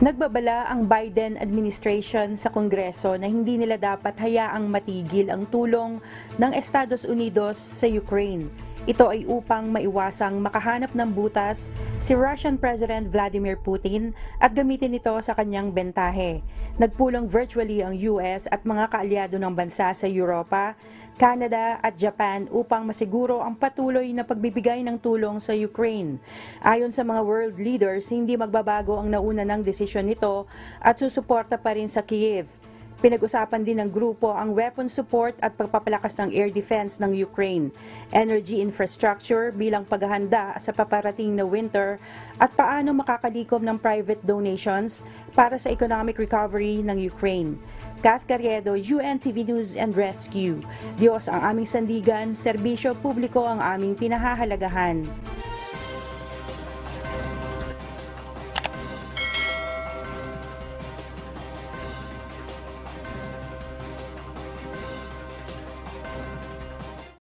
Nagbabala ang Biden administration sa Kongreso na hindi nila dapat hayaang matigil ang tulong ng Estados Unidos sa Ukraine. Ito ay upang maiwasang makahanap ng butas si Russian President Vladimir Putin at gamitin ito sa kanyang bentahe. Nagpulong virtually ang US at mga kaalyado ng bansa sa Europa, Canada at Japan upang masiguro ang patuloy na pagbibigay ng tulong sa Ukraine. Ayon sa mga world leaders, hindi magbabago ang nauna ng desisyon nito at susuporta pa rin sa Kiev. Pinag-usapan din ng grupo ang weapon support at pagpapalakas ng air defense ng Ukraine, energy infrastructure bilang paghahanda sa paparating na winter at paano makakalikom ng private donations para sa economic recovery ng Ukraine. Kath Carriedo, UNTV News and Rescue. Diyos ang aming sandigan, serbisyo publiko ang aming pinahahalagahan.